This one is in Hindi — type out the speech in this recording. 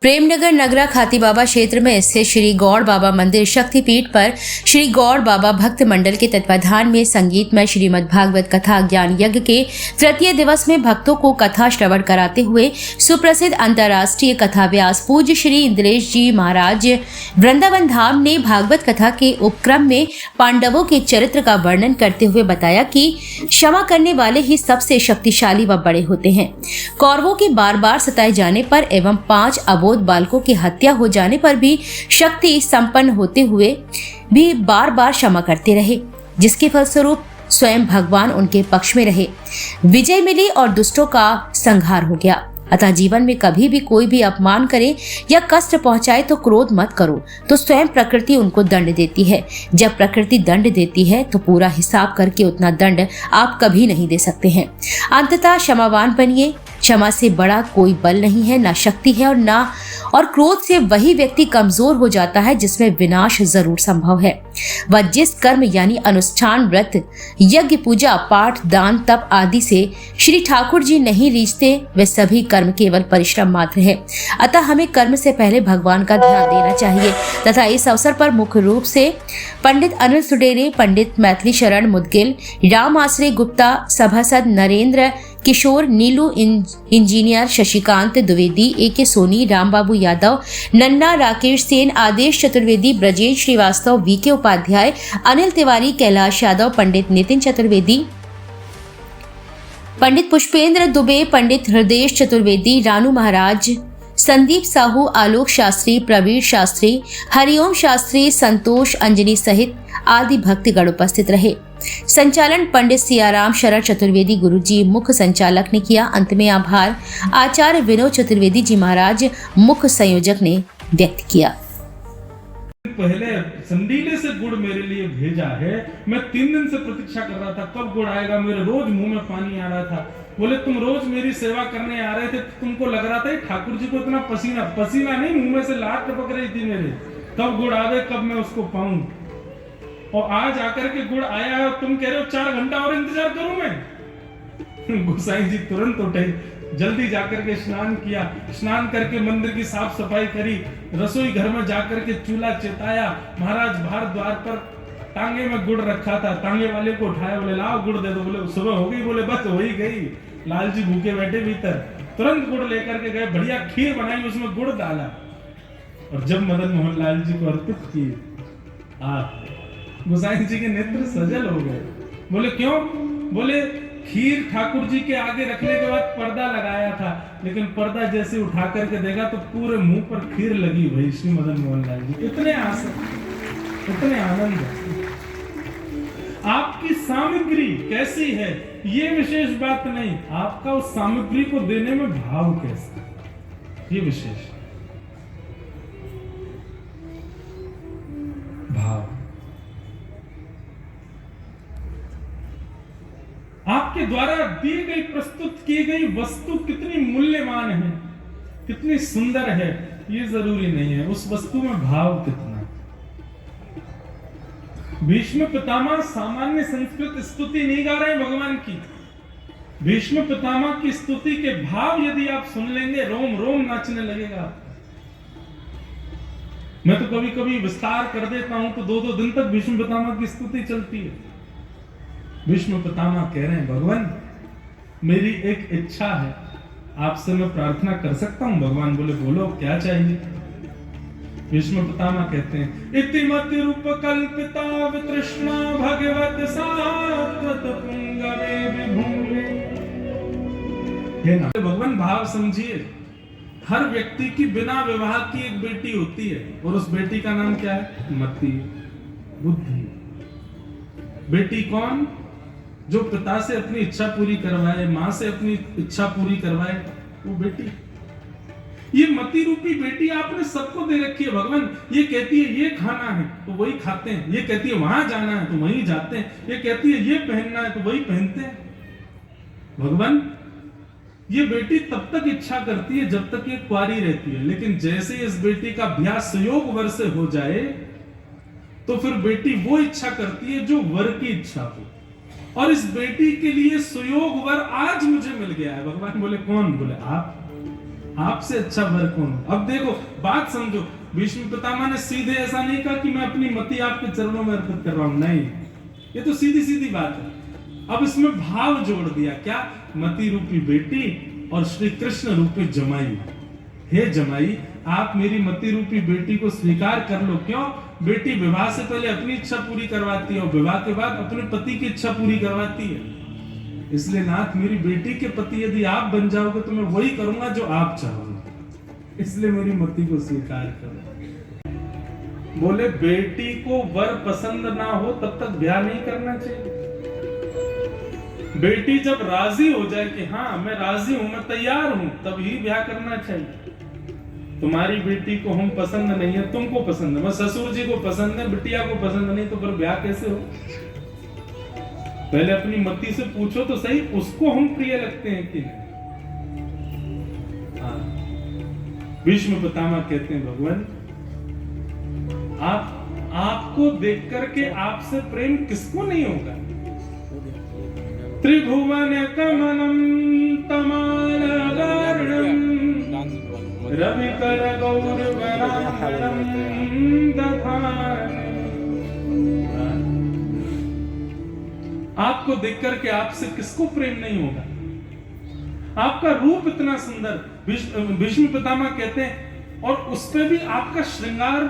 प्रेमनगर नगरा खाती बाबा क्षेत्र में स्थित श्री गौड़ बाबा मंदिर शक्तिपीठ पर श्री गौड़ बाबा भक्त मंडल के तत्वाधान में संगीतमय श्रीमद् भागवत कथा ज्ञान यज्ञ के तृतीय दिवस में भक्तों को कथा श्रवण कराते हुए सुप्रसिद्ध अंतर्राष्ट्रीय कथा व्यास पूज्य श्री इंद्रेश जी महाराज वृंदावन धाम ने भागवत कथा के उपक्रम में पांडवों के चरित्र का वर्णन करते हुए बताया कि क्षमा करने वाले ही सबसे शक्तिशाली व बड़े होते हैं। कौरवों के बार बार सताए जाने पर एवं 5 अबोध बालकों की हत्या हो जाने पर भी शक्ति संपन्न होते हुए भी बार बार क्षमा करते रहे, जिसके फलस्वरूप स्वयं भगवान उनके पक्ष में रहे, विजय मिली और दुष्टों का संहार हो गया। अतः जीवन में कभी भी कोई भी अपमान करे या कष्ट पहुंचाए तो क्रोध मत करो, तो स्वयं प्रकृति उनको दंड देती है। जब प्रकृति दंड देती है तो पूरा हिसाब करके उतना दंड आप कभी नहीं दे सकते हैं। अंततः क्षमावान बनिए। क्षमा से बड़ा कोई बल नहीं है, ना शक्ति है और क्रोध से वही व्यक्ति कमजोर हो जाता है जिसमें विनाश जरूर संभव है। वह जिस कर्म यानी अनुष्ठान, व्रत, यज्ञ, पूजा, पाठ, दान, तप आदि से श्री ठाकुर जी नहीं रीझते, वे सभी कर्म केवल परिश्रम मात्र है। अतः हमें कर्म से पहले भगवान का ध्यान देना चाहिए तथा इस अवसर पर मुख्य रूप से पंडित अनिल सुडेरे, पंडित मैथिली शरण मुदगिल, राम आश्रय गुप्ता, सभासद नरेंद्र किशोर, नीलू इंजीनियर, शशिकांत द्विवेदी, AK सोनी, रामबाबू यादव, नन्ना, राकेश सेन, आदेश चतुर्वेदी, ब्रजेश श्रीवास्तव, VK उपाध्याय, अनिल तिवारी, कैलाश यादव, पंडित नितिन चतुर्वेदी, पंडित पुष्पेंद्र दुबे, पंडित हृदय चतुर्वेदी, रानू महाराज, संदीप साहू, आलोक शास्त्री, प्रवीर शास्त्री, हरिओम शास्त्री, संतोष अंजनी सहित आदि भक्तगण उपस्थित रहे। संचालन पंडित सियाराम शरण चतुर्वेदी गुरुजी मुख्य संचालक ने किया। अंत में आभार आचार्य विनोद चतुर्वेदी जी महाराज मुख्य संयोजक ने व्यक्त किया। पहले संडीले से गुड़ मेरे लिए भेजा है। मैं 3 दिन से प्रतीक्षा कर रहा था कब गुड़ आएगा। मेरे रोज मुंह में पानी आ रहा था। बोले तुम रोज मेरी सेवा करने आ रहे थे, तुमको लग रहा था ठाकुर जी को इतना पसीना नहीं, मुंह में से लार टपक रही थी मेरे, कब गुड़ आवे, कब मैं उसको पाऊं। और आज आकर के गुड़ आया है और तुम कह रहे हो 4 घंटा और इंतजार करूं मैं। गोसाई जी तुरंत उठे, जल्दी जाकर के स्नान किया, स्नान करके मंदिर की साफ सफाई करी, रसोई घर में जाकर के चूल्हा चिताया। महाराज बाहर द्वार पर टांगे में गुड़ रखा था, टांगे वाले को उठाया, बोले लाओ गुड़ दे दो। बोले सुबह हो गई, बोले बस हो ही गई। लाल जी भूखे बैठे भीतर, तुरंत गुड़ लेकर के गए, बढ़िया खीर बनाई, उसमें गुड़ डाला और जब मदन मोहन लाल जी को अर्पित किए, गोसाई जी के नेत्र सजल हो गए। बोले क्यों? बोले खीर ठाकुर जी के आगे रखने के बाद पर्दा लगाया था, लेकिन पर्दा जैसे उठा करके देखा तो पूरे मुंह पर खीर लगी भाई श्री मदन मोहन लाल जी। इतने इतने आनंद। आपकी सामग्री कैसी है ये विशेष बात नहीं, आपका उस सामग्री को देने में भाव कैसा, ये विशेष भाव। आपके द्वारा दी गई, प्रस्तुत की गई वस्तु कितनी मूल्यवान है, कितनी सुंदर है, ये जरूरी नहीं है, उस वस्तु में भाव कितना। भीष्म पितामह सामान्य संस्कृत स्तुति नहीं गा रहे भगवान की। भीष्म पितामह की स्तुति के भाव यदि आप सुन लेंगे, रोम रोम नाचने लगेगा। मैं तो कभी कभी विस्तार कर देता हूं तो 2-2 दिन तक भीष्म पितामह की स्तुति चलती है। भीष्म पितामह कह रहे हैं भगवान मेरी एक इच्छा है, आपसे मैं प्रार्थना कर सकता हूं? भगवान बोले बोलो क्या चाहिए? भीष्म पितामह कहते हैं इति मति रूप कल्पिता वितृष्णा भगवत सात्वत पुंगवे विभूमे। भगवान भाव समझिए, हर व्यक्ति की बिना विवाह की एक बेटी होती है और उस बेटी का नाम क्या है? मति, बुद्धि। बेटी कौन? जो पिता से अपनी इच्छा पूरी करवाए, मां से अपनी इच्छा पूरी करवाए, वो बेटी। ये मति रूपी बेटी आपने सबको दे रखी है। भगवान ये कहती है ये खाना है तो वही खाते हैं, ये कहती है वहां जाना है तो वहीं जाते हैं, ये कहती है ये पहनना है तो वही पहनते हैं। भगवान ये बेटी तब तक इच्छा करती है जब तक ये कुंवारी रहती है, लेकिन जैसे इस बेटी का ब्याह संयोग वर से हो जाए तो फिर बेटी वो इच्छा करती है जो वर की इच्छा हो। और इस बेटी के लिए सुयोग वर आज मुझे मिल गया है। भगवान बोले कौन? बोले आप। आपसे अच्छा वर कौन हो? अब देखो बात समझो, भीष्म पितामह ने सीधे ऐसा नहीं कहा कि मैं अपनी मति आपके चरणों में अर्पित कर रहा हूं, नहीं, ये तो सीधी सीधी बात है। अब इसमें भाव जोड़ दिया, क्या? मति रूपी बेटी और श्री कृष्ण रूपी जमाई। हे जमाई, आप मेरी मति रूपी बेटी को स्वीकार कर लो। क्यों? बेटी विवाह से पहले अपनी इच्छा पूरी करवाती है और विवाह के बाद अपने पति की इच्छा पूरी करवाती है। इसलिए नाथ, मेरी बेटी के पति यदि आप बन जाओगे तो मैं वही करूंगा जो आप चाहोगे, इसलिए मेरी मति को स्वीकार करो। बोले बेटी को वर पसंद ना हो तब तक ब्याह नहीं करना चाहिए। बेटी जब राजी हो जाए कि हाँ मैं राजी हूं, मैं तैयार हूं, तब ही ब्याह करना चाहिए। तुम्हारी बेटी को हम पसंद नहीं है, तुमको पसंद है, मैं ससुर जी को पसंद है, बिटिया को पसंद नहीं, तो फिर ब्याह कैसे हो? पहले अपनी मति से पूछो तो सही, उसको हम प्रिय लगते हैं कि नहीं। भीष्म पितामह कहते हैं, भगवान आपको देख करके आपसे प्रेम किसको नहीं होगा? त्रिभुवन कमलम तमालवर्णम रविकर गौरवरामरम दधाने। आपको देख करके आपसे किसको प्रेम नहीं होगा? आपका रूप इतना सुंदर, भीष्म पितामह कहते हैं, और उस पे भी आपका श्रृंगार